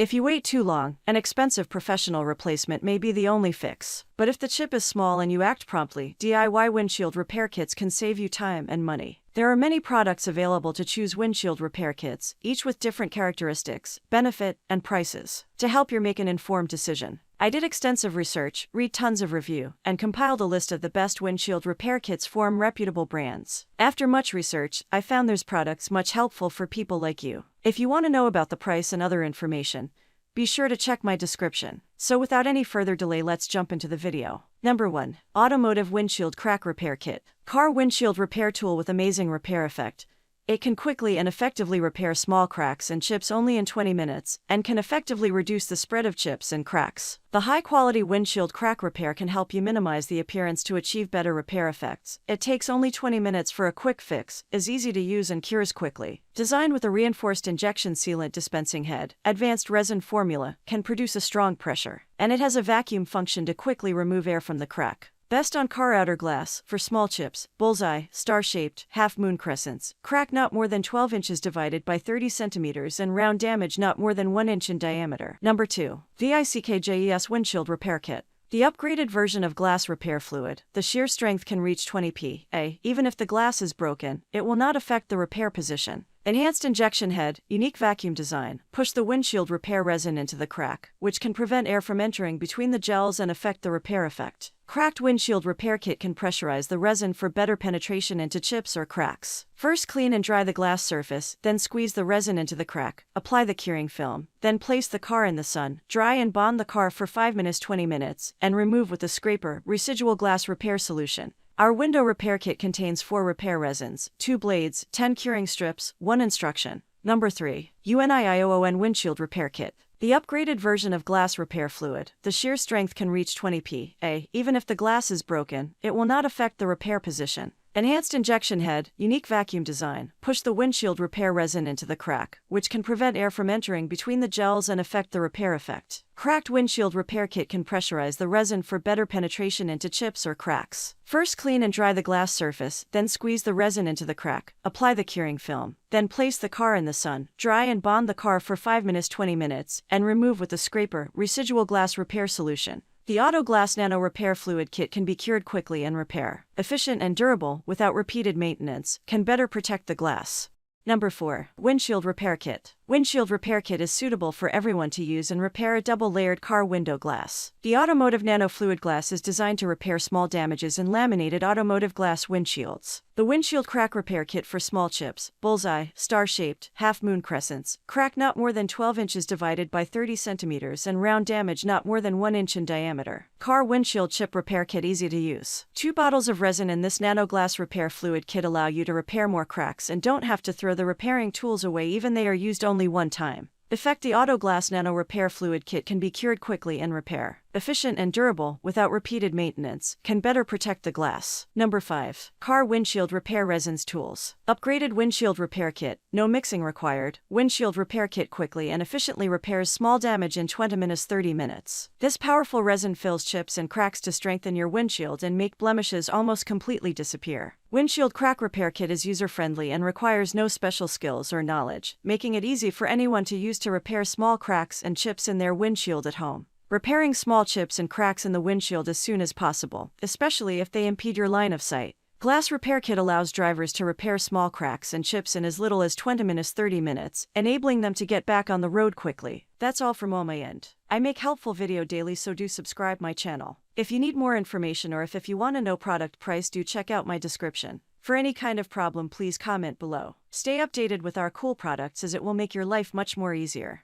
If you wait too long, an expensive professional replacement may be the only fix. But if the chip is small and you act promptly, DIY windshield repair kits can save you time and money. There are many products available to choose windshield repair kits, each with different characteristics, benefit, and prices, to help you make an informed decision. I did extensive research, read tons of review, and compiled a list of the best windshield repair kits from reputable brands. After much research, I found there's products much helpful for people like you. If you want to know about the price and other information, be sure to check my description. So without any further delay, let's jump into the video. Number 1. Automotive Windshield Crack Repair Kit. Car windshield repair tool with amazing repair effect. It can quickly and effectively repair small cracks and chips only in 20 minutes, and can effectively reduce the spread of chips and cracks. The high-quality windshield crack repair can help you minimize the appearance to achieve better repair effects. It takes only 20 minutes for a quick fix, is easy to use and cures quickly. Designed with a reinforced injection sealant dispensing head, advanced resin formula can produce a strong pressure, and it has a vacuum function to quickly remove air from the crack. Best on car outer glass, for small chips, bullseye, star-shaped, half-moon crescents, crack not more than 12 inches divided by 30 centimeters and round damage not more than 1 inch in diameter. Number 2. VICKJES Windshield Repair Kit. The upgraded version of glass repair fluid. The shear strength can reach 20 PA. Even if the glass is broken, it will not affect the repair position. Enhanced injection head, unique vacuum design. Push the windshield repair resin into the crack, which can prevent air from entering between the gels and affect the repair effect. Cracked windshield repair kit can pressurize the resin for better penetration into chips or cracks. First clean and dry the glass surface, then squeeze the resin into the crack. Apply the curing film, then place the car in the sun. Dry and bond the car for 5 minutes 20 minutes, and remove with a scraper. Residual glass repair solution. Our window repair kit contains 4 repair resins, 2 blades, 10 curing strips, 1 instruction. Number 3. UNIIOON Windshield Repair Kit. The upgraded version of glass repair fluid. The shear strength can reach 20 PA. Even if the glass is broken, it will not affect the repair position. Enhanced injection head, unique vacuum design. Push the windshield repair resin into the crack, which can prevent air from entering between the gels and affect the repair effect. Cracked windshield repair kit can pressurize the resin for better penetration into chips or cracks. First clean and dry the glass surface, then squeeze the resin into the crack. Apply the curing film, then place the car in the sun. Dry and bond the car for 5 minutes 20 minutes, and remove with a scraper. Residual glass repair solution. The Auto Glass Nano Repair Fluid Kit can be cured quickly and repair. Efficient and durable, without repeated maintenance, can better protect the glass. Number 4. Windshield Repair Kit. Windshield repair kit is suitable for everyone to use and repair a double-layered car window glass. The Automotive Nano Fluid Glass is designed to repair small damages in laminated automotive glass windshields. The Windshield Crack Repair Kit for small chips, bullseye, star-shaped, half-moon crescents, crack not more than 12 inches divided by 30 centimeters and round damage not more than 1 inch in diameter. Car windshield chip repair kit easy to use. 2 bottles of resin in this nano glass repair fluid kit allow you to repair more cracks and don't have to throw the repairing tools away even they are used only one time. The Auto Glass Nano Repair Fluid Kit can be cured quickly and repair. Efficient and durable, without repeated maintenance, can better protect the glass. Number 5. Car Windshield Repair Resins Tools. Upgraded Windshield Repair Kit. No mixing required. Windshield Repair Kit quickly and efficiently repairs small damage in 20 minutes 30 minutes. This powerful resin fills chips and cracks to strengthen your windshield and make blemishes almost completely disappear. Windshield Crack Repair Kit is user-friendly and requires no special skills or knowledge, making it easy for anyone to use to repair small cracks and chips in their windshield at home. Repairing small chips and cracks in the windshield as soon as possible, especially if they impede your line of sight. Glass Repair Kit allows drivers to repair small cracks and chips in as little as 20 minutes 30 minutes, enabling them to get back on the road quickly. That's all from my end. I make helpful video daily, so do subscribe my channel. If you need more information or if you want to know product price, do check out my description. For any kind of problem, please comment below. Stay updated with our cool products as it will make your life much more easier.